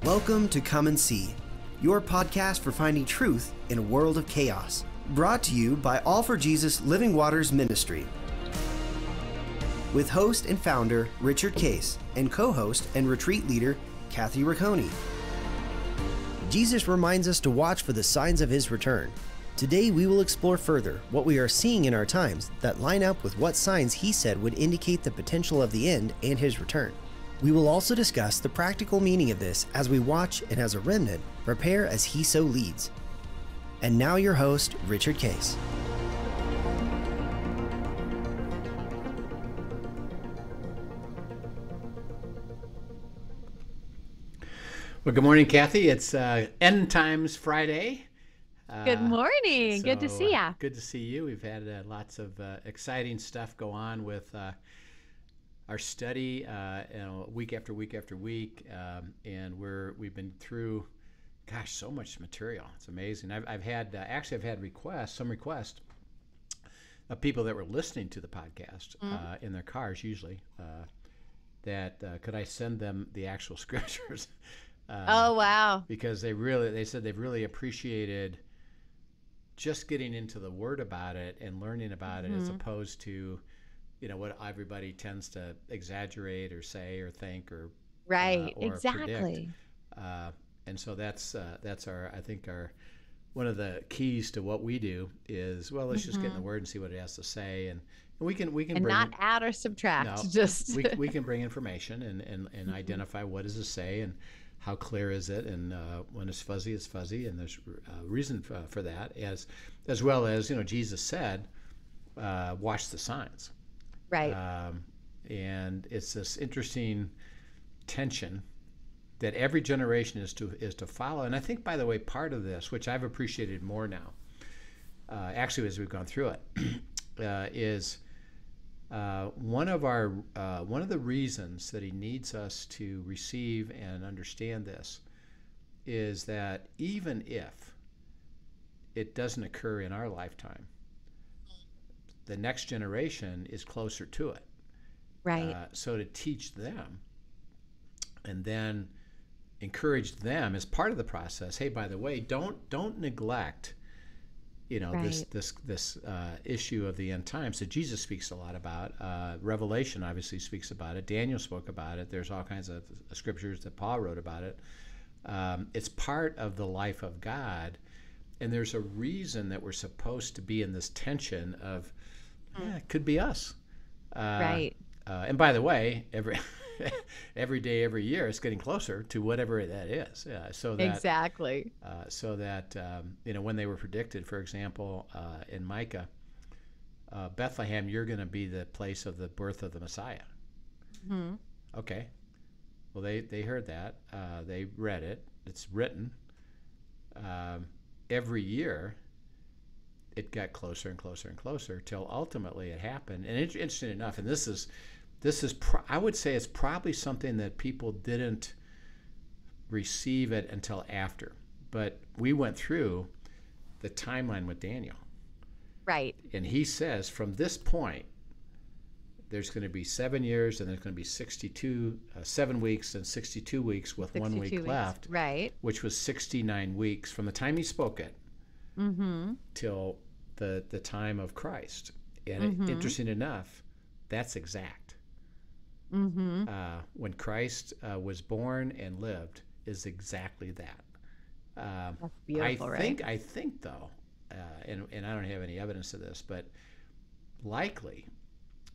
Welcome to Come and See, your podcast for finding truth in a world of chaos. Brought to you by All for Jesus Living Waters Ministry. With host and founder Richard Case and co-host and retreat leader Kathy Ricconi. Jesus reminds us to watch for the signs of his return. Today we will explore further what we are seeing in our times that line up with what signs he said would indicate the potential of the end and his return. We will also discuss the practical meaning of this as we watch and as a remnant prepare as he so leads. And now your host, Richard Case. Well, good morning, Kathy. It's End Times Friday. Good morning. Good to see ya. Good to see you. We've had lots of exciting stuff go on with our study, week after week after week, and we've been through, so much material. It's amazing. I've had some requests of people that were listening to the podcast in their cars, usually, that could I send them the actual scriptures? Oh wow! Because they said they've really appreciated just getting into the Word about it and learning about it, as opposed to what everybody tends to exaggerate or say or think or exactly. Predict. And so that's our one of the keys to what we do is, well, let's just get in the Word and see what it has to say, and we can and bring not add or subtract. No, just we can bring information and identify what does it say and how clear is it, and when it's fuzzy, and there's reason for that, as well as Jesus said, watch the signs. Right. And it's this interesting tension that every generation is to follow. And I think, by the way, part of this, which I've appreciated more now, actually as we've gone through it, is one of the reasons that he needs us to receive and understand this is that even if it doesn't occur in our lifetime, the next generation is closer to it. Right. So to teach them and then encourage them as part of the process. Hey, by the way, don't neglect, this issue of the end times that Jesus speaks a lot about. Revelation obviously speaks about it. Daniel spoke about it. There's all kinds of scriptures that Paul wrote about it. It's part of the life of God, and there's a reason that we're supposed to be in this tension of, it could be us. Right. And by the way, every day, every year, it's getting closer to whatever that is. So that exactly. So that when they were predicted, for example, in Micah, Bethlehem, you're going to be the place of the birth of the Messiah. Mm-hmm. Okay. Well, they heard that. They read it. It's written. Every year, it got closer and closer and closer till ultimately it happened. And interesting enough, and this is I would say it's probably something that people didn't receive it until after. But we went through the timeline with Daniel. Right. And he says from this point, there's going to be 7 years, and there's going to be 7 weeks and 62 weeks with 1 week left. Right. Which was 69 weeks from the time he spoke it till the time of Christ. And interesting enough, that's exact. When Christ was born and lived is exactly that. That's beautiful, I think though, and I don't have any evidence of this, but likely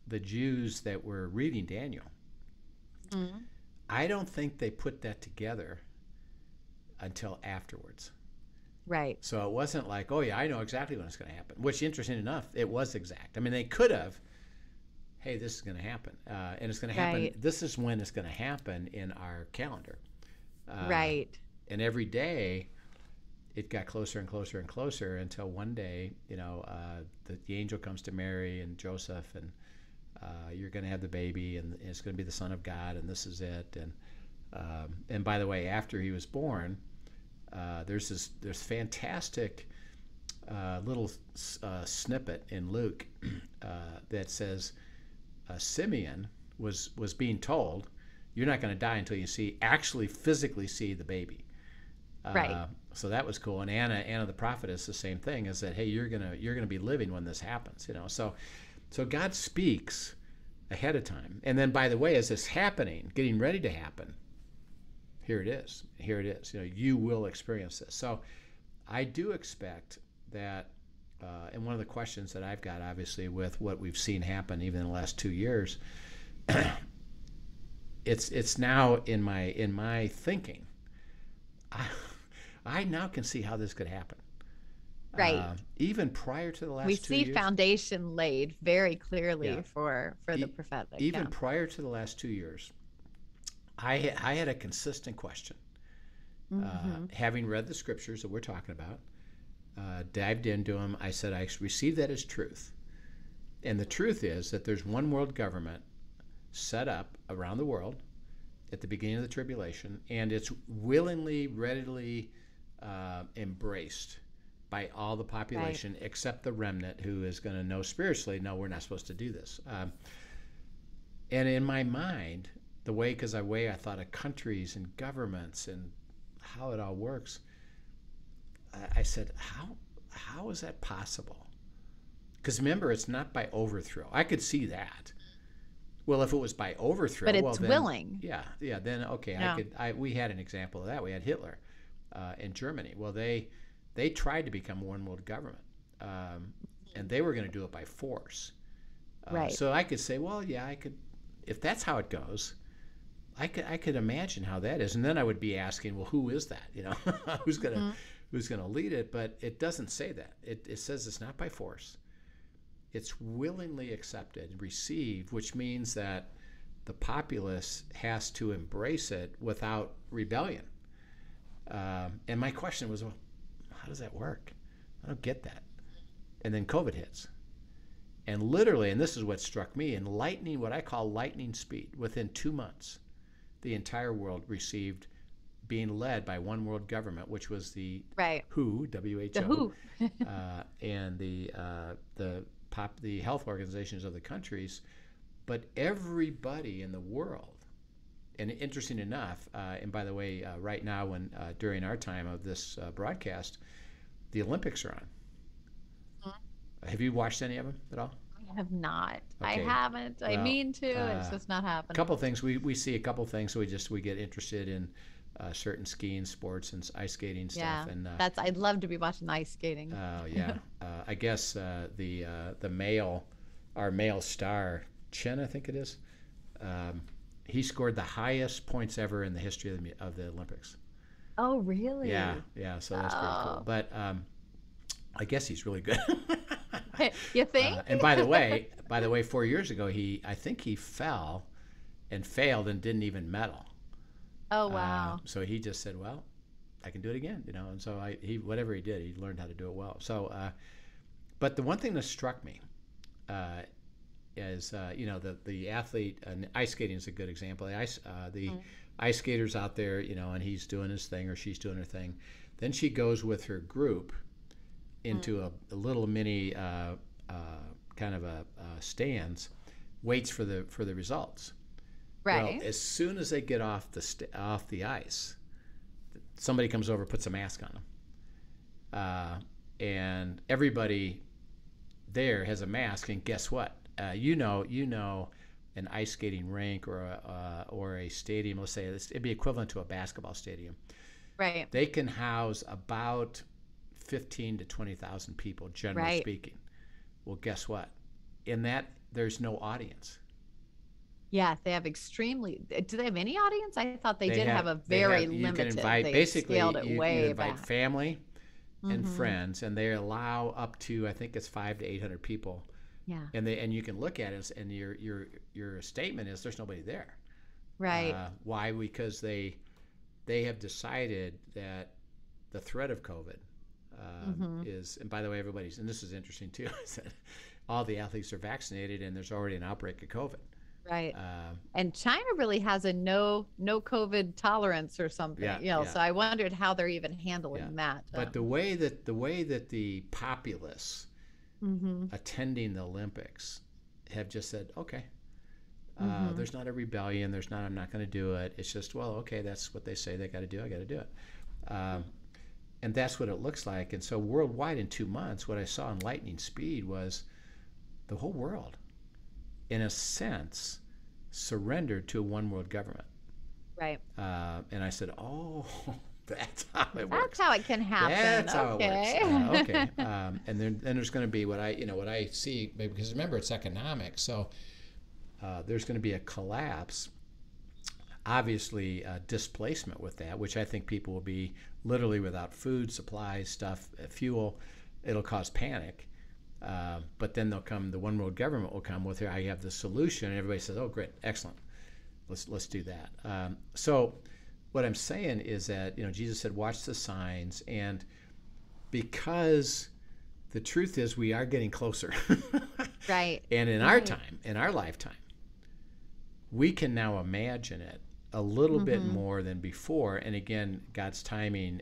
the Jews that were reading Daniel, I don't think they put that together until afterwards. Right. So it wasn't like, oh yeah, I know exactly when it's going to happen, which, interesting enough, it was exact. I mean, they could have, hey, this is going to happen, and it's going to happen. Right. This is when it's going to happen in our calendar. Right. And every day, it got closer and closer and closer until one day, the angel comes to Mary and Joseph, and you're going to have the baby, and it's going to be the Son of God, and this is it. And by the way, after he was born, there's fantastic little snippet in Luke that says Simeon was being told, you're not going to die until you actually physically see the baby. Right. So that was cool. And Anna the prophetess, the same thing, is that, hey, you're gonna be living when this happens, So God speaks ahead of time. And then, by the way, as it's happening, getting ready to happen, here it is. You will experience this. So I do expect that, and one of the questions that I've got, obviously, with what we've seen happen even in the last 2 years, it's now in my thinking. I now can see how this could happen. Right. Even prior to the last 2 years. We see foundation laid very clearly for the prophetic. Even prior to the last 2 years, I had a consistent question. Having read the scriptures that we're talking about, dived into them, I said, I received that as truth. And the truth is that there's one world government set up around the world at the beginning of the tribulation, and it's willingly, readily embraced by all the population, except the remnant who is going to know spiritually, no, we're not supposed to do this. And in my mind, because I thought of countries and governments and how it all works, I said, how is that possible? Because remember, it's not by overthrow. I could see that. Well, if it was by overthrow, but it's then, willing. Yeah. Then okay, yeah. We had an example of that. We had Hitler in Germany. Well, they tried to become one world government, and they were going to do it by force. Right. So I could say, well, yeah, I could, if that's how it goes. I could imagine how that is, and then I would be asking, well, who is that? Who's gonna lead it? But it doesn't say that. It says it's not by force. It's willingly accepted and received, which means that the populace has to embrace it without rebellion. And my question was, well, how does that work? I don't get that. And then COVID hits. And literally, and this is what struck me, in what I call lightning speed, within 2 months, the entire world received being led by one world government, which was the WHO, WHO, the WHO. And the health organizations of the countries, but everybody in the world. And interesting enough, and by the way, right now, during our time of this broadcast, the Olympics are on. Have you watched any of them at all? I have not. Okay. I haven't. I mean to. It's just not happening. A couple things. We see a couple things, so we get interested in certain skiing sports and ice skating stuff. Yeah, and I'd love to be watching ice skating. Yeah. I guess our male star, Chen, I think it is, he scored the highest points ever in the history of the Olympics. Oh, really? Yeah. So that's pretty cool. But I guess he's really good. You think? And by the way, 4 years ago, I think he fell and failed and didn't even medal. Oh, wow. So he just said, well, I can do it again, And so whatever he did, he learned how to do it well. So, but the one thing that struck me is, the athlete, and ice skating is a good example. The ice skaters out there, and he's doing his thing or she's doing her thing. Then she goes with her group into a little mini kind of a stands, waits for the results. Right. Well, as soon as they get off the ice, somebody comes over, puts a mask on them, and everybody there has a mask. And guess what? An ice skating rink or a stadium. Let's say it'd be equivalent to a basketball stadium. Right. They can house about 15 to 20,000 people, generally speaking. Well, guess what? In that, there's no audience. Yeah, they have extremely. Do they have any audience? I thought they did have a very limited. You can invite, they basically, scaled it way you invite back. family and friends, and they allow up to, I think it's 500 to 800 people. Yeah. And you can look at it, and your statement is there's nobody there. Right. Why? Because they have decided that the threat of COVID is, and by the way, and this is interesting too, is that all the athletes are vaccinated, and there's already an outbreak of COVID. Right. And China really has a no COVID tolerance or something. So I wondered how they're even handling that. But the way that the populace attending the Olympics have just said, okay, There's not a rebellion. There's not, I'm not going to do it. It's just, well, okay, that's what they say they got to do. I got to do it. And that's what it looks like. And so worldwide in 2 months, what I saw in lightning speed was the whole world, in a sense, surrendered to a one world government. Right. And I said, oh, that's how it works. That's how it can happen. That's how okay. it works. Okay. And then there's going to be what I see, because remember, it's economic. So there's going to be a collapse, obviously displacement with that, which I think people will be literally without food, supplies, stuff, fuel. It'll cause panic. But then the one world government will come with, here, I have the solution, and everybody says, oh, great, excellent. Let's do that. So what I'm saying is that, Jesus said, watch the signs, and because the truth is we are getting closer. Right. And in our time, in our lifetime, we can now imagine it a little bit more than before. And again, God's timing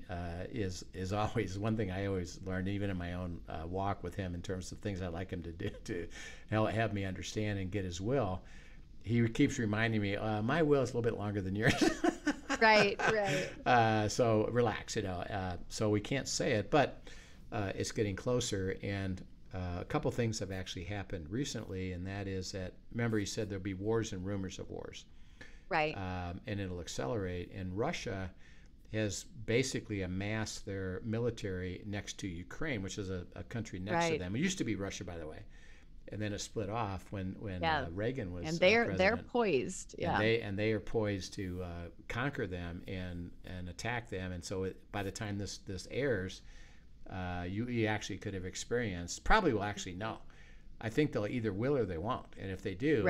is always one thing I always learned, even in my own walk with him, in terms of things I'd like him to do to have me understand and get his will. He keeps reminding me, my will is a little bit longer than yours. Right. So relax, so we can't say it, but it's getting closer. And a couple things have actually happened recently, and that is that, remember, he said there'll be wars and rumors of wars. Right. And it'll accelerate. And Russia has basically amassed their military next to Ukraine, which is a country next to them. It used to be Russia, by the way, and then it split off when Reagan was president. They're poised. Yeah. And they are poised to conquer them and attack them. And so by the time this airs, you actually could have experienced, probably will actually know. I think they'll either will or they won't. And if they do,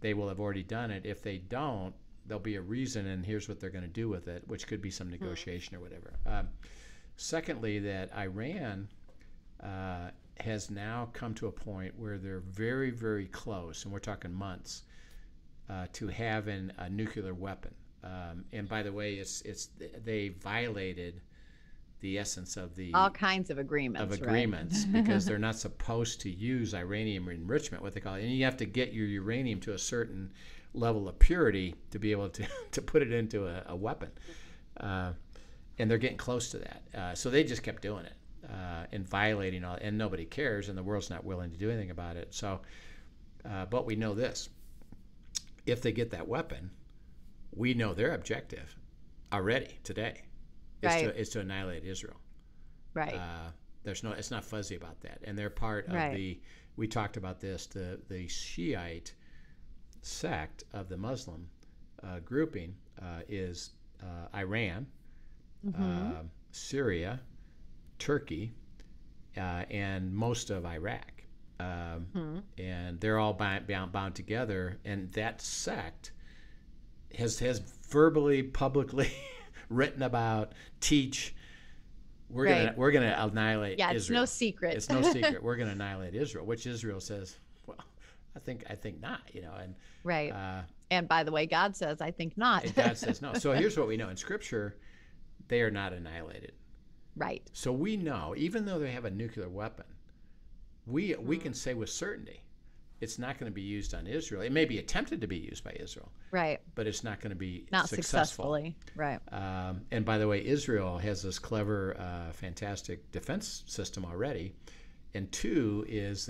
they will have already done it. If they don't, there'll be a reason, and here's what they're going to do with it, which could be some negotiation or whatever. Secondly, that Iran has now come to a point where they're very, very close, and we're talking months, to having a nuclear weapon. And by the way, they violated the essence of all kinds of agreements. Because they're not supposed to use uranium enrichment, what they call it. And you have to get your uranium to a certain level of purity to be able to put it into a weapon. And they're getting close to that. So they just kept doing it and violating all, and nobody cares, and the world's not willing to do anything about it. So, but we know this. If they get that weapon, we know their objective already today. Is to annihilate Israel. Right. It's not fuzzy about that. And they're part of we talked about this, the Shiite sect of the Muslim grouping is Iran, Syria, Turkey, and most of Iraq. And they're all bound together. And that sect has verbally, publicly written about, teach, we're gonna annihilate Israel. It's no secret. It's no secret. We're gonna annihilate Israel, which Israel says, well, I think not, and and by the way, God says, I think not. And God says no. So here's what we know in Scripture: they are not annihilated. Right. So we know, even though they have a nuclear weapon, we can say with certainty, it's not going to be used on Israel. It may be attempted to be used by Israel. Right. But it's not going to be not successful. Successfully. Right. And by the way, Israel has this clever, fantastic defense system already. And two is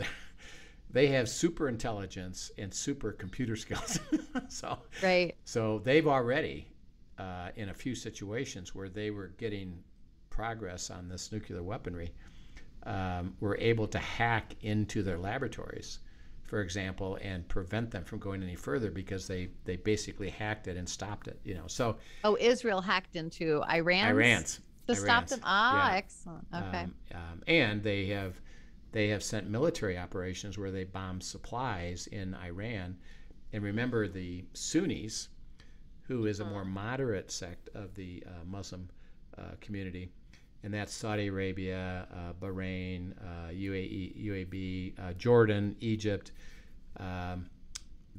they have super intelligence and super computer skills. So they've already, in a few situations where they were getting progress on this nuclear weaponry, were able to hack into their laboratories, for example, and prevent them from going any further because they basically hacked it and stopped it. So Israel hacked into Iran's to stop them. Excellent. Okay. And they have sent military operations where they bomb supplies in Iran. And remember, the Sunnis, who is a more moderate sect of the Muslim community, and that's Saudi Arabia, Bahrain, UAE, Jordan, Egypt.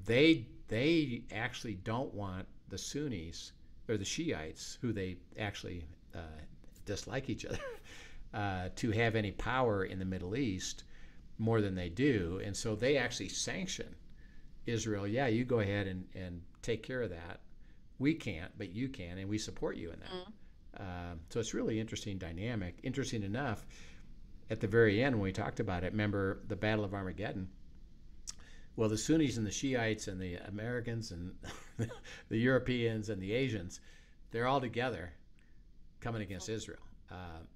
They actually don't want the Sunnis or the Shiites, who they actually dislike each other, to have any power in the Middle East more than they do, and so they actually sanction Israel, yeah, you go ahead and take care of that. We can't, but you can, and we support you in that. So it's really interesting dynamic. Interesting enough, at the very end when we talked about it, remember the Battle of Armageddon? Well, the Sunnis and the Shiites and the Americans and the Europeans and the Asians, they're all together coming against Israel.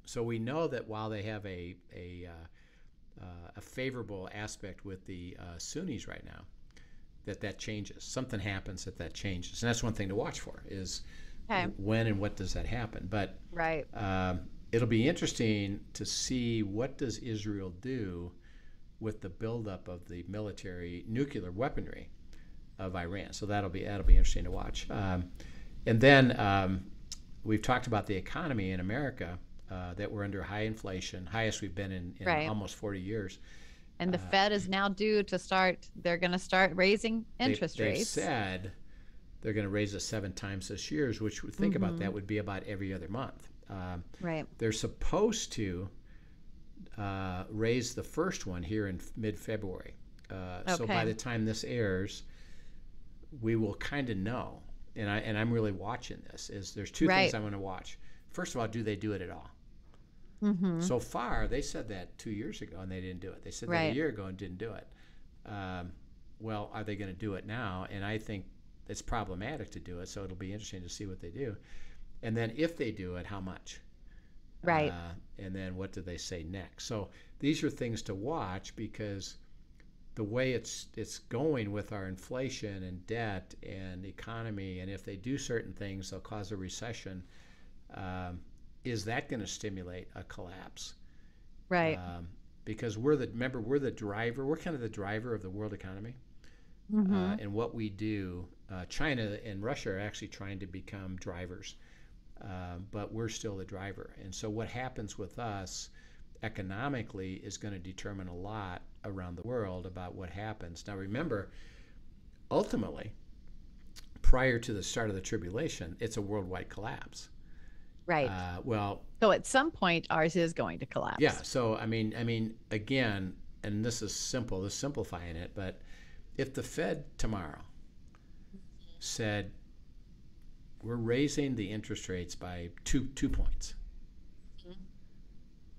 So we know that while they have a favorable aspect with the Sunnis right now, that changes. Something happens that changes, and that's one thing to watch for is when and what does that happen. But it'll be interesting to see what does Israel do with the buildup of the military nuclear weaponry of Iran. So that'll be interesting to watch. And then we've talked about the economy in America, that we're under high inflation, highest we've been in almost 40 years. And the Fed is now due to they're going to start raising interest rates. They've said they're going to raise it 7 times this year, which would think about that would be about every other month. They're supposed to raise the first one here in mid-February. So by the time this airs, we will kind of know. And I'm really watching this. There's 2 things I'm going to watch. First of all, do they do it at all? So far, they said that 2 years ago and they didn't do it. They said that a year ago and didn't do it. Well, are they going to do it now? And I think it's problematic to do it, so it'll be interesting to see what they do. And then if they do it, how much? And then what do they say next? So these are things to watch, because the way it's going with our inflation and debt and economy, and if they do certain things, they'll cause a recession. Is that going to stimulate a collapse? Because we're the driver. We're kind of the driver of the world economy. And what we do, China and Russia are actually trying to become drivers, but we're still the driver. And so what happens with us economically is going to determine a lot around the world about what happens. Now remember, ultimately, prior to the start of the tribulation, it's a worldwide collapse. So at some point, ours is going to collapse. Yeah. So I mean, again, and this is simplifying it, but if the Fed tomorrow said we're raising the interest rates by two points,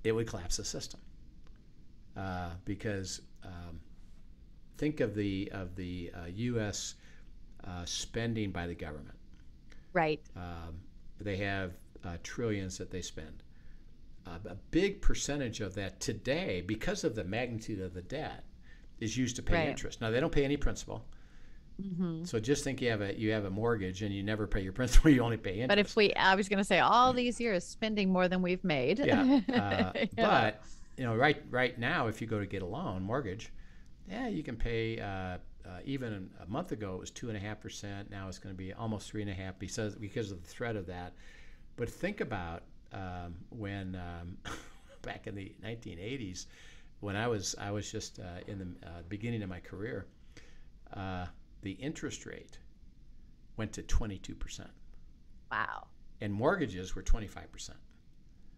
it would collapse the system. Because think of the U.S. Spending by the government. They have trillions that they spend. A big percentage of that today, because of the magnitude of the debt, is used to pay interest. Now they don't pay any principal. So just think you have a mortgage and you never pay your principal, you only pay interest. But I was going to say, all these years spending more than we've made. But right now, if you go to get a loan, mortgage, you can pay. Even a month ago, it was 2.5%. Now it's going to be almost 3.5% because of the threat of that. But think about when back in the 1980s, when I was just in the beginning of my career, the interest rate went to 22%. Wow. And mortgages were 25%.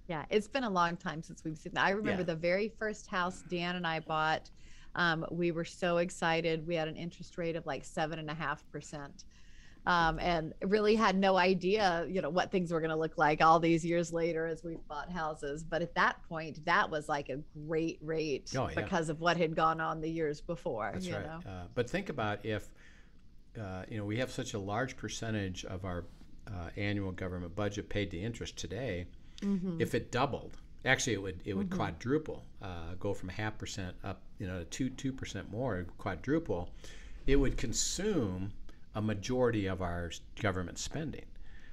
Yeah, it's been a long time since we've seen that. I remember the very first house Dan and I bought. We were so excited. We had an interest rate of like 7.5%. And really had no idea, what things were going to look like all these years later as we've bought houses. But at that point, that was like a great rate because of what had gone on the years before. That's right. But think about if, we have such a large percentage of our annual government budget paid to interest today. If it doubled, actually it would quadruple, go from 0.5% up, to 2% more, quadruple. It would consume a majority of our government spending.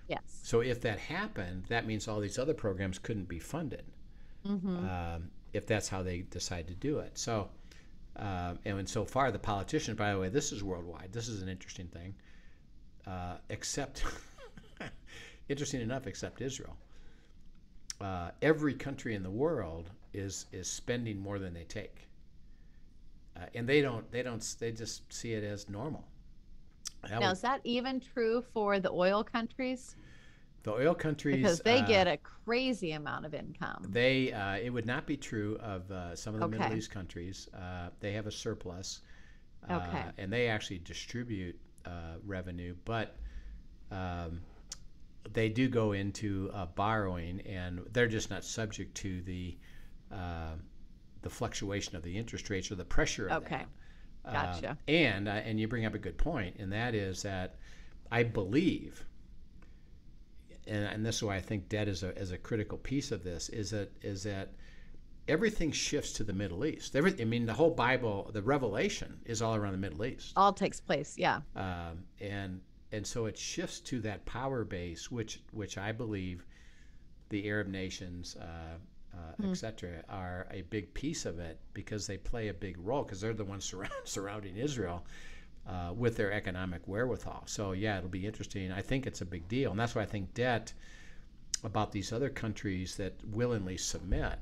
Yes. So if that happened, that means all these other programs couldn't be funded, if that's how they decide to do it. So, and so far the politicians, by the way, this is worldwide. This is an interesting thing, except, interesting enough, except Israel. Every country in the world is spending more than they take, and they just see it as normal. Now, is that even true for the oil countries? The oil countries, because they get a crazy amount of income. It would not be true of some of the Middle East countries. They have a surplus. Okay. And they actually distribute revenue, but they do go into borrowing, and they're just not subject to the fluctuation of the interest rates or the pressure of Okay. that. Gotcha. And you bring up a good point, and that is that I believe, and this is why I think debt is a critical piece of this, is that everything shifts to the Middle East. I mean, the whole Bible, the Revelation, is all around the Middle East. All takes place, yeah. And so it shifts to that power base, which I believe the Arab nations, et cetera, are a big piece of it, because they play a big role, because they're the ones surrounding Israel with their economic wherewithal. So yeah, it'll be interesting. I think it's a big deal, and that's why I think debt about these other countries that willingly submit,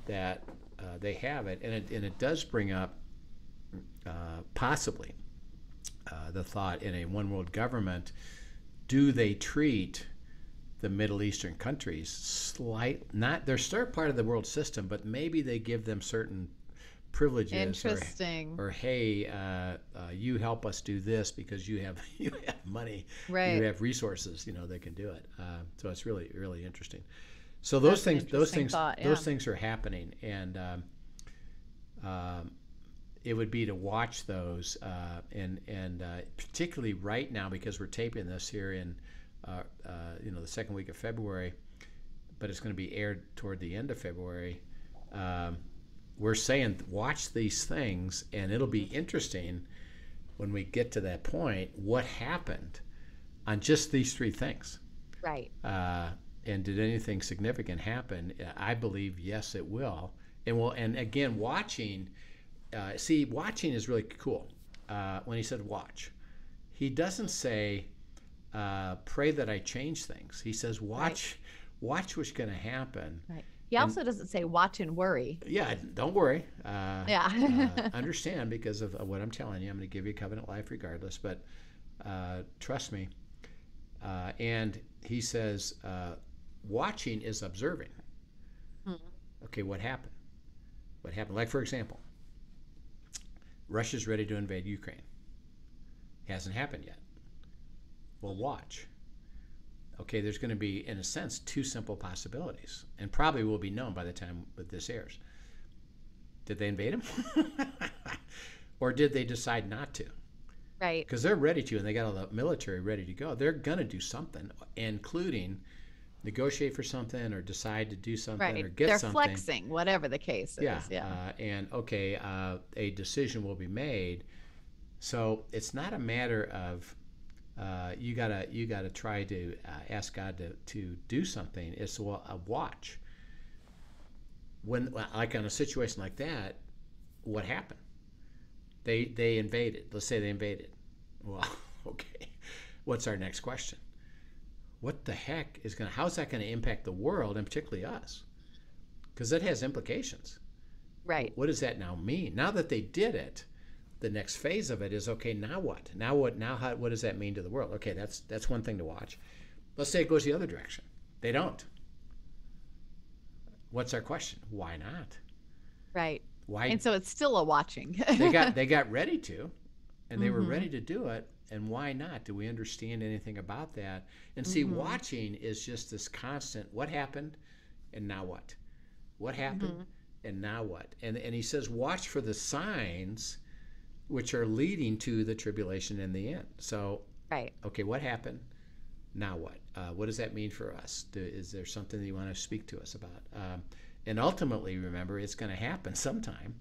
that they have it, and it does bring up possibly the thought, in a one world government, do they treat the Middle Eastern countries they're still part of the world system, but maybe they give them certain privileges. Interesting. Or hey, you help us do this because you have money, right? You have resources, they can do it. So it's really, really interesting. So those things are happening, and it would be to watch those, and particularly right now, because we're taping this here in the second week of February, but it's going to be aired toward the end of February. We're saying watch these things, and it'll be interesting when we get to that point, what happened on just these three things. Right. And did anything significant happen? I believe yes, it will. And again, watching. Watching is really cool. When he said watch, he doesn't say pray that I change things. He says watch what's going to happen. Right. He also doesn't say watch and worry. Yeah, don't worry. Understand, because of what I'm telling you. I'm going to give you covenant life regardless, but trust me. And he says watching is observing. Okay, what happened? What happened? Like, for example, Russia's ready to invade Ukraine. Hasn't happened yet. Well, watch. Okay, there's going to be, in a sense, two simple possibilities, and probably will be known by the time that this airs. Did they invade them? Or did they decide not to? Right. Because they're ready to, and they got all the military ready to go. They're going to do something, including negotiate for something or decide to do something or get something. They're flexing, whatever the case is. Yeah. A decision will be made. So it's not a matter of you gotta try to ask God to do something. It's a watch. When, like, on a situation like that, what happened? They invaded. Let's say they invaded. Well, okay. What's our next question? What the heck how's that going to impact the world, and particularly us? Because that has implications. Right. What does that now mean? Now that they did it, the next phase of it is, okay, now what? What does that mean to the world? Okay, that's one thing to watch. Let's say it goes the other direction. They don't. What's our question? Why not? Right. Why? And so it's still a watching. they got ready to, and they were ready to do it. And why not? Do we understand anything about that? And see, watching is just this constant, what happened and now what? What happened and now what? And he says, watch for the signs which are leading to the tribulation in the end. So, okay, what happened? Now what? What does that mean for us? Is there something that you want to speak to us about? And ultimately, remember, it's going to happen sometime.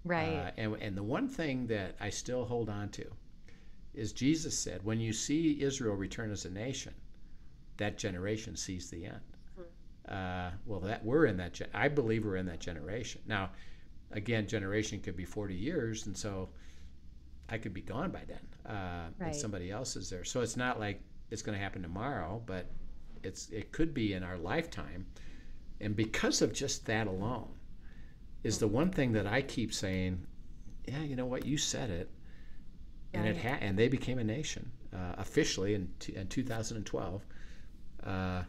Right. And the one thing that I still hold on to is Jesus said, when you see Israel return as a nation, that generation sees the end. We're in that. I believe we're in that generation. Now, again, generation could be 40 years, and so I could be gone by then, and somebody else is there. So it's not like it's going to happen tomorrow, but it could be in our lifetime. And because of just that alone, is the one thing that I keep saying, yeah, you know what, you said it. And and they became a nation officially in 2012. Are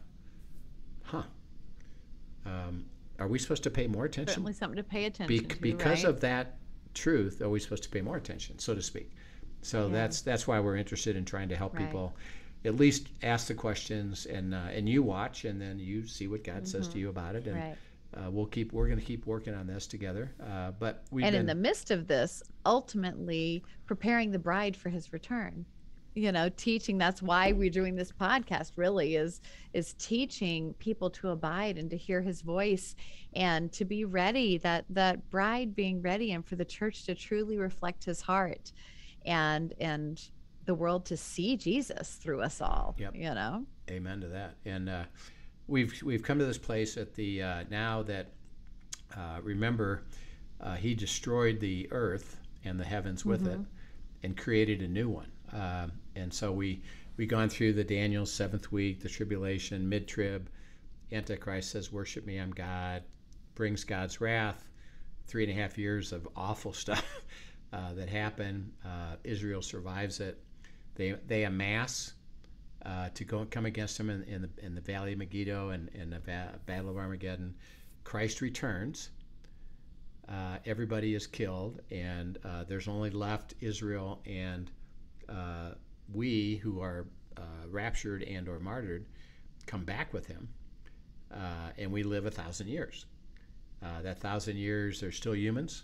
we supposed to pay more attention? Certainly something to pay attention to, because of that truth, are we supposed to pay more attention, so to speak? So that's why we're interested in trying to help people at least ask the questions, and you watch, and then you see what God says to you about it, and we're going to keep working on this together. But in the midst of this, ultimately preparing the bride for His return. Teaching. That's why we're doing this podcast. Really, is teaching people to abide and to hear His voice, and to be ready. That bride being ready, and for the church to truly reflect His heart, and the world to see Jesus through us all. Yep. Amen to that. And we've come to this place at the now that remember He destroyed the earth and the heavens with it, and created a new one. And so we gone through the Daniel 7th week, the tribulation, mid-trib. Antichrist says, "Worship me, I'm God." Brings God's wrath. 3.5 years of awful stuff that happened. Israel survives it. They amass to come against him in the Valley of Megiddo and in the Battle of Armageddon. Christ returns. Everybody is killed, and there's only left Israel, and we who are raptured and or martyred come back with Him, and we live 1,000 years. That 1,000 years, they're still humans,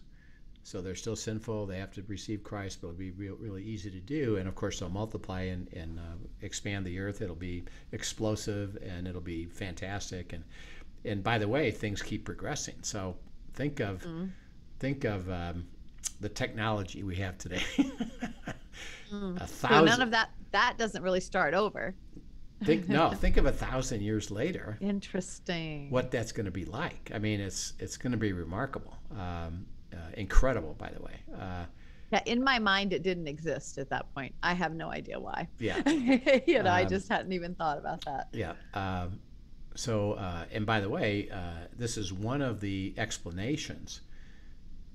so they're still sinful. They have to receive Christ, but it'll be really easy to do. And of course, they'll multiply and expand the earth. It'll be explosive, and it'll be fantastic. And by the way, things keep progressing. So think of the technology we have today. So none of that doesn't really start over. Think of 1,000 years later. Interesting. What that's going to be like. I mean, it's going to be remarkable, incredible. By the way. In my mind, it didn't exist at that point. I have no idea why. Yeah. I just hadn't even thought about that. Yeah. So, and by the way, this is one of the explanations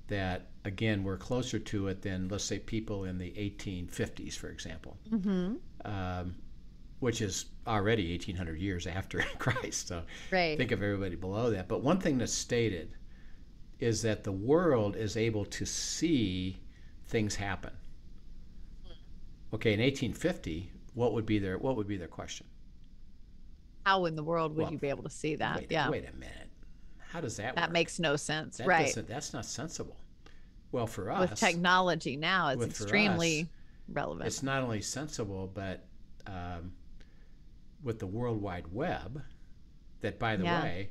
that, again, we're closer to it than, let's say, people in the 1850s, for example, which is already 1,800 years after Christ. So think of everybody below that. But one thing that's stated is that the world is able to see things happen. Okay, in 1850, what would be their question? How in the world would you be able to see that? Wait a minute. How does that work? That makes no sense. That's not sensible. Well, for us, with technology now, it's extremely relevant. It's not only sensible, but with the World Wide Web, that, by the way,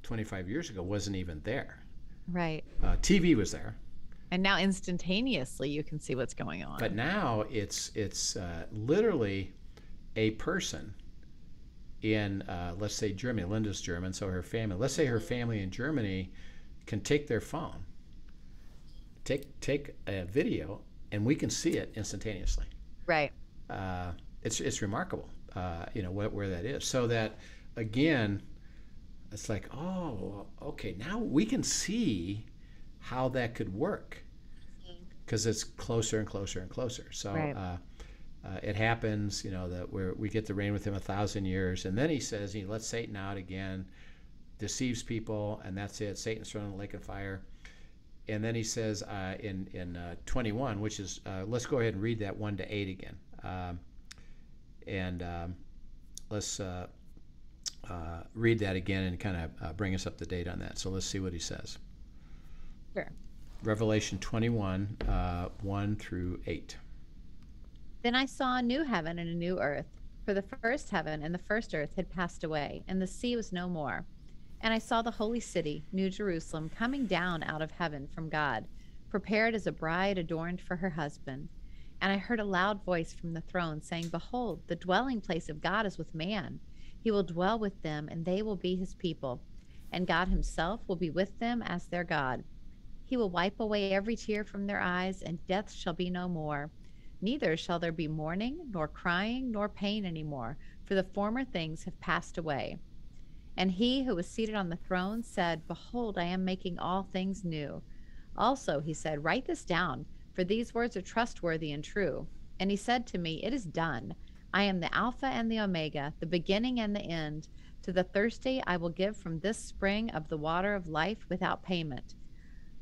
25 years ago wasn't even there. Right. TV was there. And now instantaneously you can see what's going on. But now it's literally a person in, let's say, Germany. Linda's German, so her family. Let's say her family in Germany can take their phone, take a video, and we can see it instantaneously. Right. It's remarkable, where that is. So that, again, it's like, oh, okay, now we can see how that could work, because it's closer and closer and closer. So it happens, that we get to reign with Him 1,000 years, and then He says He lets Satan out again, deceives people, and that's it. Satan's thrown in the lake of fire. And then He says in 21, which is, let's go ahead and read that 1-8 again. Let's read that again and kind of bring us up to date on that. So let's see what He says. Sure. Revelation 21, 1-8. Then I saw a new heaven and a new earth, for the first heaven and the first earth had passed away, and the sea was no more. And I saw the holy city, New Jerusalem, coming down out of heaven from God, prepared as a bride adorned for her husband. And I heard a loud voice from the throne saying, "Behold, the dwelling place of God is with man. He will dwell with them, and they will be His people. And God Himself will be with them as their God. He will wipe away every tear from their eyes, and death shall be no more. Neither shall there be mourning, nor crying, nor pain any more, for the former things have passed away." And He who was seated on the throne said, "Behold, I am making all things new." Also, He said, "Write this down, for these words are trustworthy and true." And He said to me, "It is done. I am the Alpha and the Omega, the beginning and the end. To the thirsty I will give from this spring of the water of life without payment.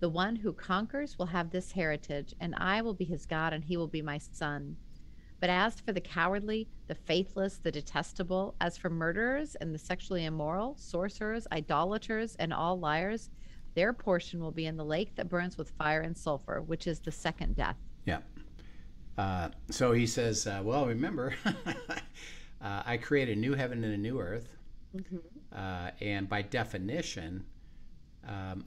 The one who conquers will have this heritage, and I will be his God, and he will be my son. But as for the cowardly, the faithless, the detestable, as for murderers and the sexually immoral, sorcerers, idolaters, and all liars, their portion will be in the lake that burns with fire and sulfur, which is the second death. Yeah. So he says, well, remember, I create a new heaven and a new earth. And by definition,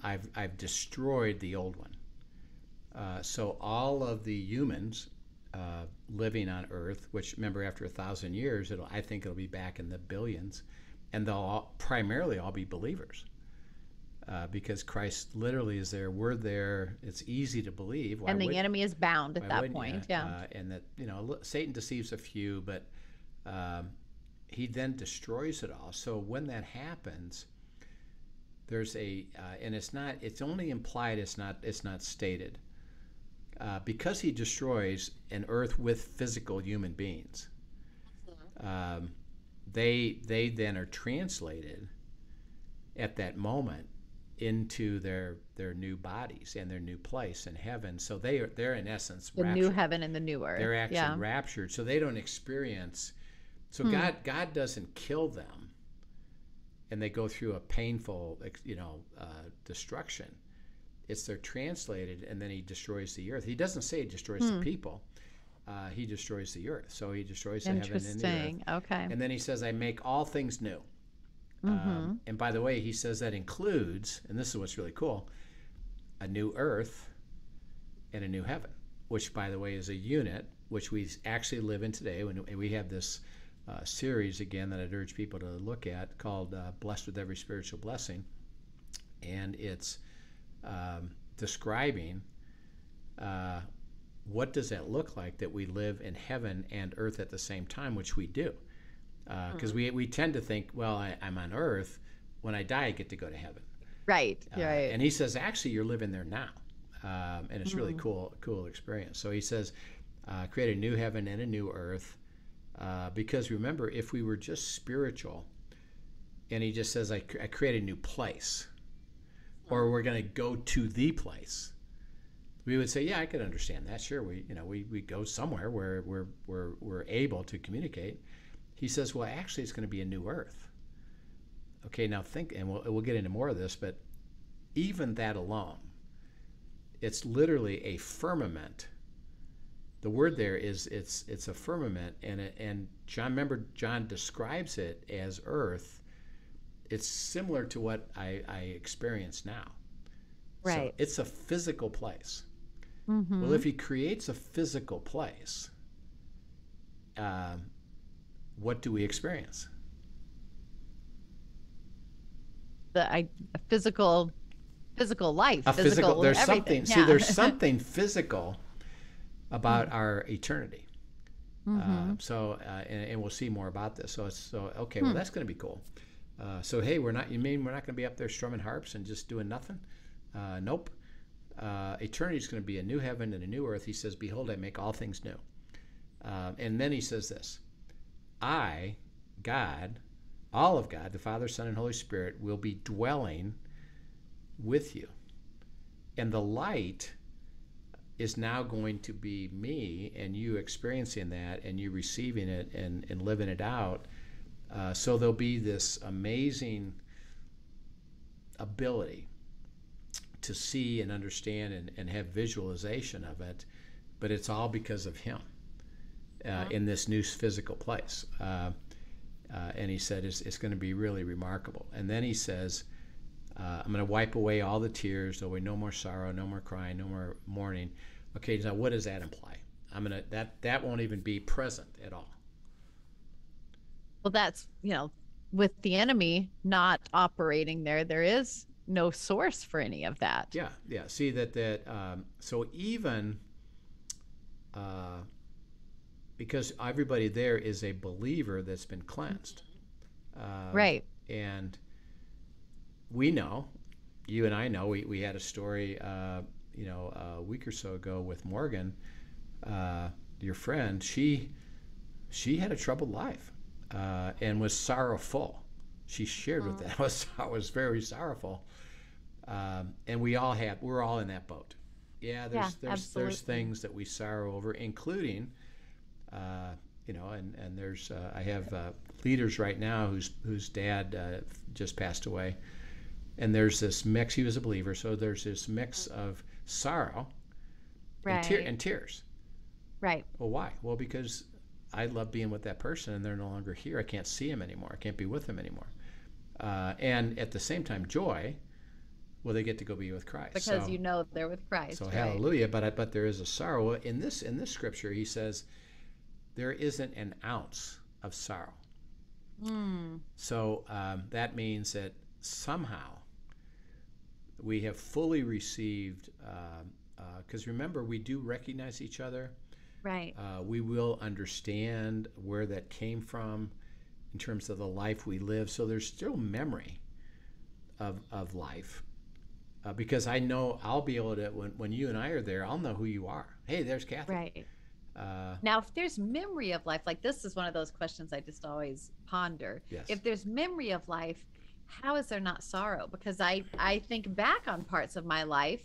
I've destroyed the old one. So all of the humans living on earth, which remember after 1,000 years, I think it'll be back in the billions, and they'll primarily all be believers. Because Christ literally is there, we're there, it's easy to believe. And the enemy is bound at that point, yeah. And that, Satan deceives a few, but he then destroys it all. So when that happens, there's and it's only implied, it's not stated. Because he destroys an earth with physical human beings, they then are translated at that moment into their new bodies and their new place in heaven. So they're in essence the raptured. New heaven and the new earth. They're actually raptured, so they don't experience. So God doesn't kill them, and they go through a painful, destruction. They're translated, and then he destroys the earth. He doesn't say he destroys the people. He destroys the earth. So he destroys the heaven and the earth. Interesting. Okay. And then he says, I make all things new. And by the way, he says that includes, and this is what's really cool, a new earth and a new heaven, which, by the way, is a unit which we actually live in today. And we have this series, again, that I'd urge people to look at called Blessed with Every Spiritual Blessing. And it's describing what does that look like that we live in heaven and earth at the same time, which we do. Because we tend to think, well, I'm on earth. When I die, I get to go to heaven. Right. Right. And he says, actually, you're living there now, and it's really cool experience. So he says, create a new heaven and a new earth, because remember, if we were just spiritual, and he just says, I create a new place, or we're going to go to the place, we would say, yeah, I could understand that. Sure, we go somewhere where we're able to communicate. He says, well, actually, it's going to be a new earth. Okay, now think, and we'll get into more of this, but even that alone, it's literally a firmament. The word there is it's a firmament, and John describes it as earth. It's similar to what I experience now. Right. So it's a physical place. Well, if he creates a physical place, what do we experience? A physical life. There's everything. something. Yeah. See, there's something physical about our eternity. And we'll see more about this. Okay. Well, that's going to be cool. So hey, you mean we're not going to be up there strumming harps and just doing nothing? Nope. Eternity is going to be a new heaven and a new earth. He says, "Behold, I make all things new." And then he says this. I, God, all of God, the Father, Son, and Holy Spirit, will be dwelling with you. And the light is now going to be me and you experiencing that and you receiving it and living it out. So there'll be this amazing ability to see and understand and have visualization of it, but it's all because of him. In this new physical place. And he said it's going to be really remarkable. And then he says, I'm going to wipe away all the tears. There'll be no more sorrow, no more crying, no more mourning. Okay, now what does that imply? That won't even be present at all. Well, that's, with the enemy not operating there is no source for any of that. Yeah. See so even because everybody there is a believer that's been cleansed. Right. And we know, you and I know, we had a story, a week or so ago with Morgan, your friend. She had a troubled life and was sorrowful. She shared with that. I was very sorrowful. And we're all in that boat. Yeah, there's things that we sorrow over, including, and there's I have leaders right now whose dad just passed away, and there's this mix. He was a believer, so there's this mix of sorrow and tears. Right. Well, why? Well, because I love being with that person, and they're no longer here. I can't see him anymore. I can't be with him anymore. And at the same time, joy. Well, they get to go be with Christ. Because they're with Christ. So right? Hallelujah. But there is a sorrow in this scripture. He says there isn't an ounce of sorrow. So that means that somehow we have fully received. Because remember, we do recognize each other. Right. We will understand where that came from in terms of the life we live. So there's still memory of life. Because I know I'll be able to, when you and I are there, I'll know who you are. Hey, there's Kathy. Right. Now, if there's memory of life, like this is one of those questions I just always ponder. Yes. If there's memory of life, how is there not sorrow? Because I think back on parts of my life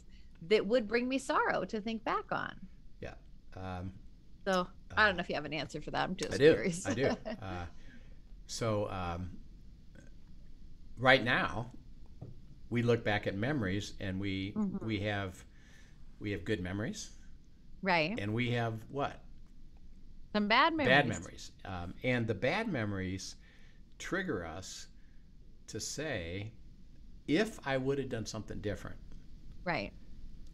that would bring me sorrow to think back on. Yeah. So I don't know if you have an answer for that. I'm just curious. I do. Right now, we look back at memories, and we have good memories, right? And we have what? Some bad memories. Bad memories, and the bad memories trigger us to say, if I would have done something different, right?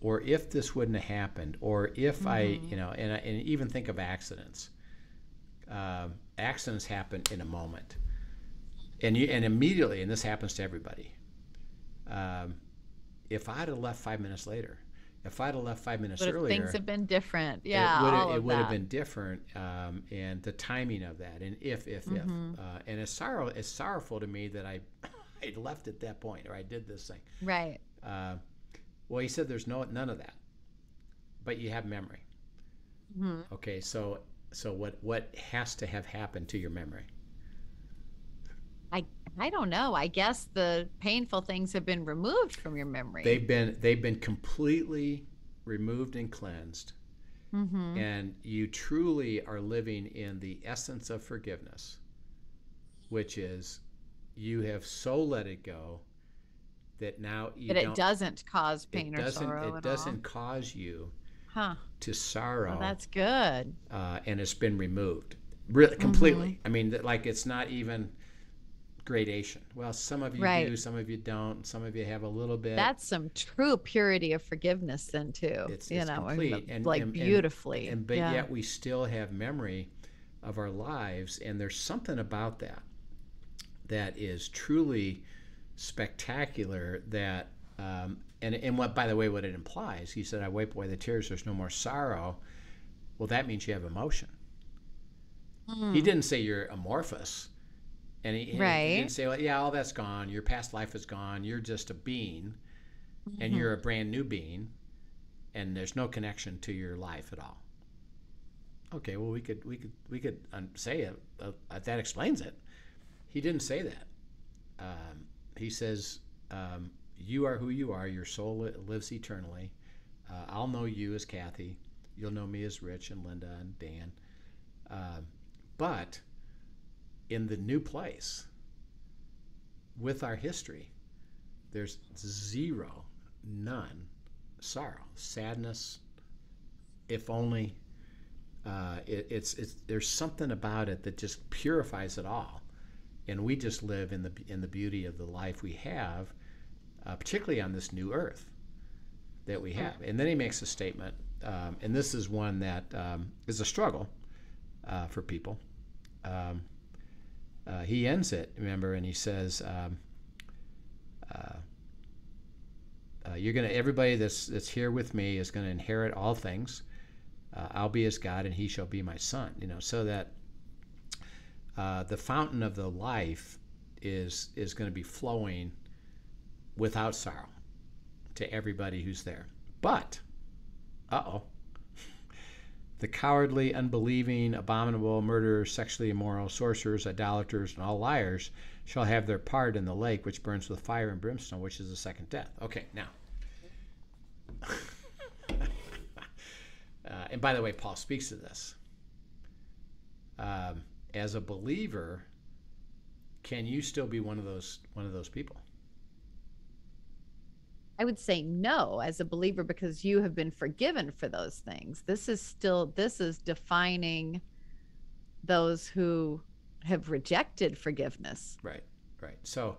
Or if this wouldn't have happened, or if I, and even think of accidents. Accidents happen in a moment, and immediately, and this happens to everybody. If I'd have left 5 minutes later, if I'd have left 5 minutes earlier, things have been different. Yeah, it would have been different, and the timing of that, and if, and it's sorrowful to me that I left at that point, or I did this thing. Right. Well, he said there's none of that, but you have memory. Okay, so what has to have happened to your memory? I don't know. I guess the painful things have been removed from your memory. They've been completely removed and cleansed, and you truly are living in the essence of forgiveness, which is you have so let it go that now it doesn't cause pain or sorrow. It doesn't cause you to sorrow. Well, that's good. And it's been removed really completely. I mean, like it's not even gradation. Well, some of you do, some of you don't, some of you have a little bit. That's some true purity of forgiveness then too. It's complete and beautifully. But yet we still have memory of our lives, and there's something about that is truly spectacular. That and what, by the way, what it implies. He said, "I wipe away the tears. There's no more sorrow." Well, that means you have emotion. He didn't say you're amorphous. And he didn't say, well, yeah, all that's gone. Your past life is gone. You're just a being, and you're a brand new being, and there's no connection to your life at all. Okay, well, we could say it. That explains it. He didn't say that. He says, you are who you are. Your soul lives eternally. I'll know you as Kathy. You'll know me as Rich and Linda and Dan. But in the new place, with our history, there's none sorrow, sadness. If only there's something about it that just purifies it all, and we just live in the beauty of the life we have, particularly on this new earth that we have. And then he makes a statement, and this is one that is a struggle for people. He ends it, remember, and he says, everybody that's here with me is going to inherit all things. I'll be his God, and he shall be my son. So that the fountain of the life is going to be flowing without sorrow to everybody who's there. But, The cowardly, unbelieving, abominable, murderers, sexually immoral, sorcerers, idolaters, and all liars shall have their part in the lake which burns with fire and brimstone, which is the second death. Okay, now. And by the way, Paul speaks to this. As a believer, can you still be one of those people? I would say no as a believer, because you have been forgiven for those things. This is defining those who have rejected forgiveness. Right. So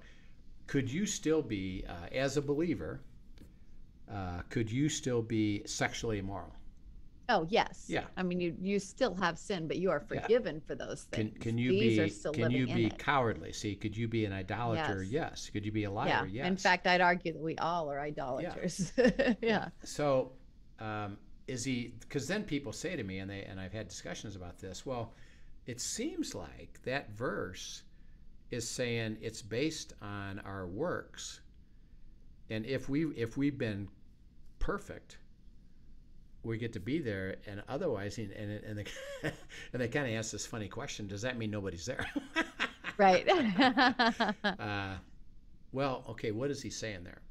could you still be, as a believer, could you still be sexually immoral? Oh, yes. Yeah. I mean, you still have sin, but you are forgiven for those things. Can you be cowardly? See, could you be an idolater? Yes. Could you be a liar? Yes. In fact, I'd argue that we all are idolaters. Yeah. So, is he? Because then people say to me, and I've had discussions about this. Well, it seems like that verse is saying it's based on our works, and if we've been perfect, we get to be there, and otherwise, and they kind of ask this funny question: does that mean nobody's there? Right. Well, okay. What is he saying there?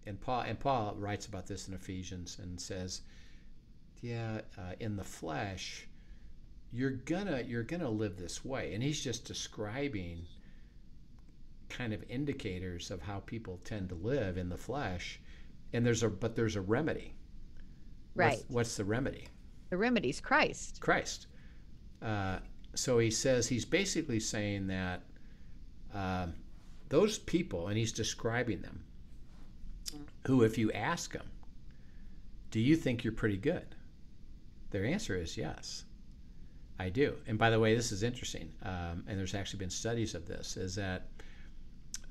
And Paul writes about this in Ephesians and says, in the flesh, you're gonna live this way, and he's just describing kind of indicators of how people tend to live in the flesh. And there's a remedy. Right. What's the remedy? The remedy's Christ. So he says, he's basically saying that those people, and he's describing them, who, if you ask them, do you think you're pretty good? Their answer is yes, I do. And by the way, this is interesting, and there's actually been studies of this, is that,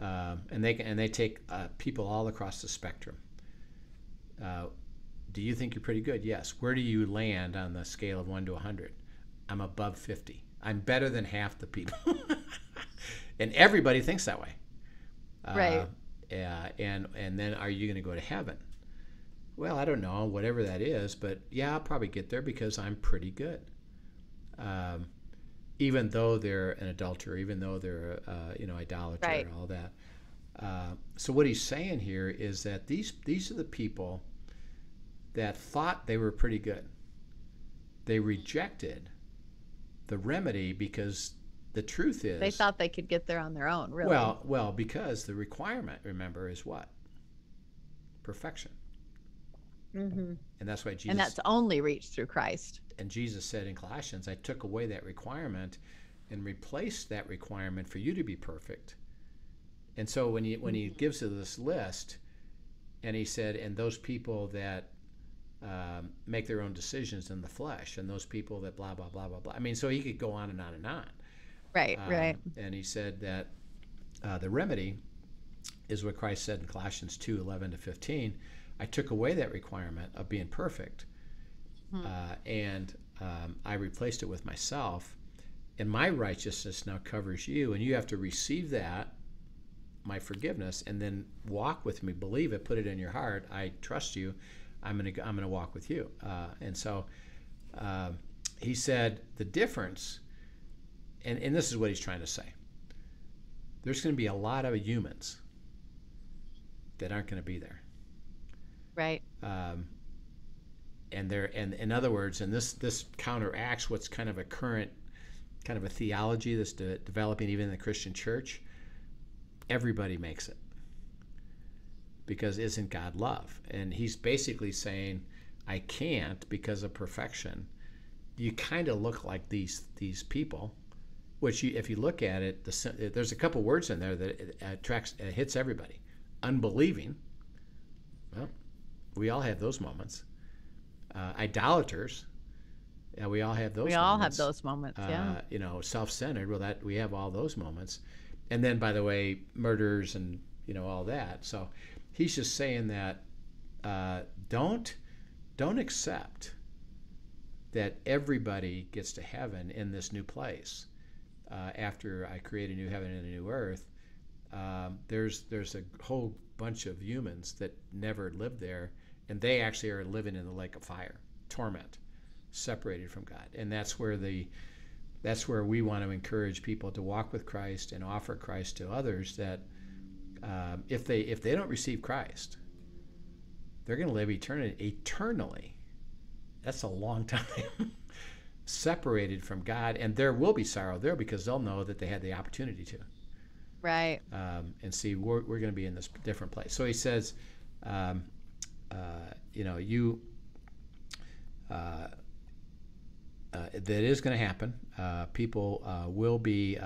and they take people all across the spectrum. Do you think you're pretty good? Yes. Where do you land on the scale of 1 to 100? I'm above 50. I'm better than half the people. And everybody thinks that way. Right. And then are you going to go to heaven? Well, I don't know, whatever that is, but yeah, I'll probably get there because I'm pretty good. Even though they're an adulterer, even though they're idolater, right, and all that. So what he's saying here is that these are the people that thought they were pretty good. They rejected the remedy because the truth is they thought they could get there on their own, really. Well, because the requirement, remember, is what? Perfection. Mm-hmm. And that's why Jesus. And that's only reached through Christ. And Jesus said in Colossians, I took away that requirement and replaced that requirement for you to be perfect. And so when he gives us this list, and he said, and those people that make their own decisions in the flesh, and those people that blah, blah, blah, blah, blah. I mean, so he could go on and on and on. Right. And he said that the remedy is what Christ said in Colossians 2:11-15. I took away that requirement of being perfect, and I replaced it with myself, and my righteousness now covers you, and you have to receive that, my forgiveness, and then walk with me, believe it, put it in your heart. I trust you. I'm gonna walk with you. And so he said the difference, and this is what he's trying to say. There's going to be a lot of humans that aren't going to be there. Right. And in other words, and this counteracts what's kind of a current kind of a theology that's developing even in the Christian church. Everybody makes it. Because isn't God love? And he's basically saying, I can't because of perfection. You kind of look like these people, which if you look at it, there's a couple words in there that hits everybody. Unbelieving. Well, we all have those moments. Idolaters. Yeah, we all have those moments. We all have those moments, yeah. Self-centered, well, we have all those moments. And then, by the way, murders and, all that. So he's just saying that don't accept that everybody gets to heaven in this new place. After I create a new heaven and a new earth, there's a whole bunch of humans that never lived there and they actually are living in the lake of fire, torment, separated from God. And that's where we want to encourage people to walk with Christ and offer Christ to others, that if they don't receive Christ, they're going to live eternally. That's a long time. Separated from God, and there will be sorrow there, because they'll know that they had the opportunity to. Right. And see, we're going to be in this different place. So he says, that is going to happen. People will be,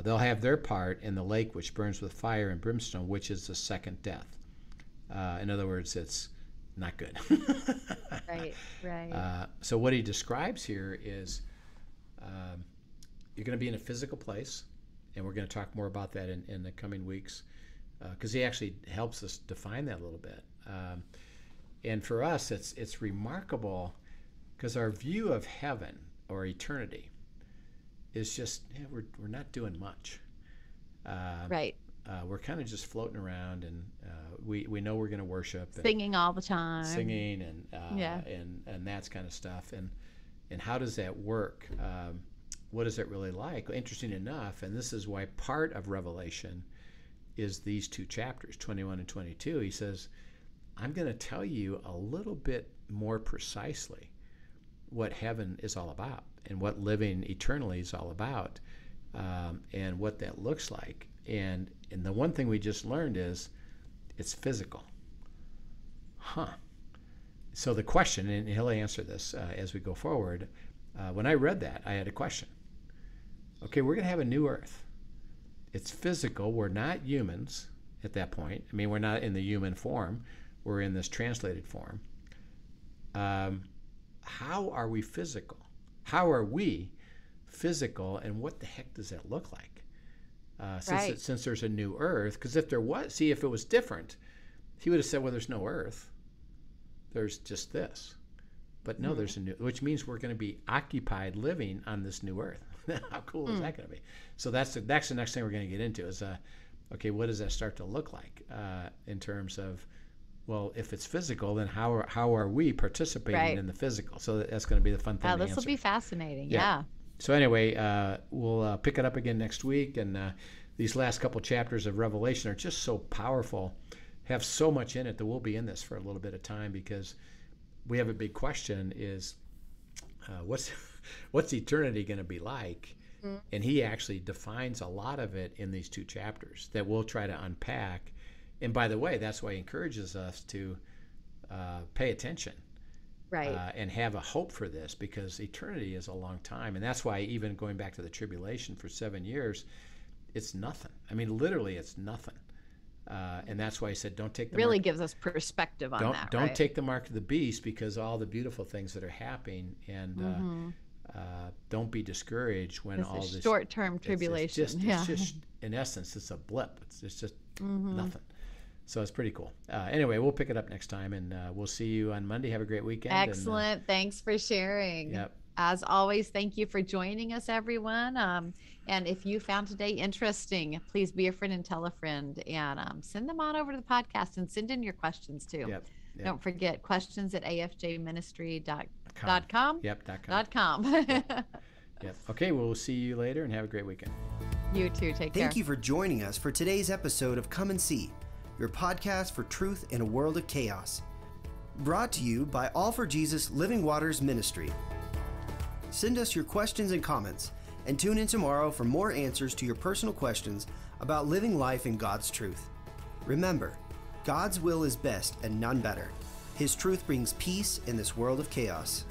they'll have their part in the lake which burns with fire and brimstone, which is the second death. In other words, it's not good. Right. So what he describes here is you're going to be in a physical place, and we're going to talk more about that in the coming weeks, because he actually helps us define that a little bit. And for us, it's remarkable, because our view of heaven or eternity is just, we're not doing much. Right. We're kind of just floating around, and we know we're going to worship, singing all the time, and that kind of stuff. And how does that work? What is it really like? Well, interesting enough, and this is why part of Revelation is these two chapters, 21 and 22. He says, I'm going to tell you a little bit more precisely what heaven is all about, and what living eternally is all about, and what that looks like. And the one thing we just learned is it's physical. So the question, and he'll answer this as we go forward, when I read that, I had a question. Okay, we're going to have a new earth. It's physical. We're not humans at that point. I mean, we're not in the human form. We're in this translated form. How are we physical? How are we physical, and what the heck does that look like? Since there's a new earth, because if it was different, he would have said, well, there's no earth. There's just this. But no, there's a new, which means we're going to be occupied living on this new earth. How cool is that going to be? So that's the next thing we're going to get into is, okay, what does that start to look like in terms of, well, if it's physical, then how are we participating in the physical? So that's going to be the fun thing to answer. This will be fascinating. Yeah. So anyway, we'll pick it up again next week, and these last couple chapters of Revelation are just so powerful, have so much in it that we'll be in this for a little bit of time, because we have a big question is, what's eternity going to be like? Mm-hmm. And he actually defines a lot of it in these two chapters that we'll try to unpack. And by the way, that's why he encourages us to pay attention. Right. And have a hope for this, because eternity is a long time. And that's why even going back to the tribulation for 7 years, it's nothing. I mean, literally, it's nothing. And that's why he said, don't take the really mark. Gives us perspective on that. Don't take the mark of the beast, because all the beautiful things that are happening, and don't be discouraged when it's all this short-term tribulation. It's just in essence, it's a blip. It's just nothing. So it's pretty cool. Anyway, we'll pick it up next time, and we'll see you on Monday. Have a great weekend. Excellent. And, thanks for sharing. Yep. As always, thank you for joining us, everyone. And if you found today interesting, please be a friend and tell a friend, and send them on over to the podcast, and send in your questions too. Yep. Don't forget, questions@afjministry.com. Yep. .com. Yep. Okay, well, we'll see you later, and have a great weekend. You too. Take care. Thank you for joining us for today's episode of Come and See, your podcast for truth in a world of chaos. Brought to you by All for Jesus Living Waters Ministry. Send us your questions and comments, and tune in tomorrow for more answers to your personal questions about living life in God's truth. Remember, God's will is best and none better. His truth brings peace in this world of chaos.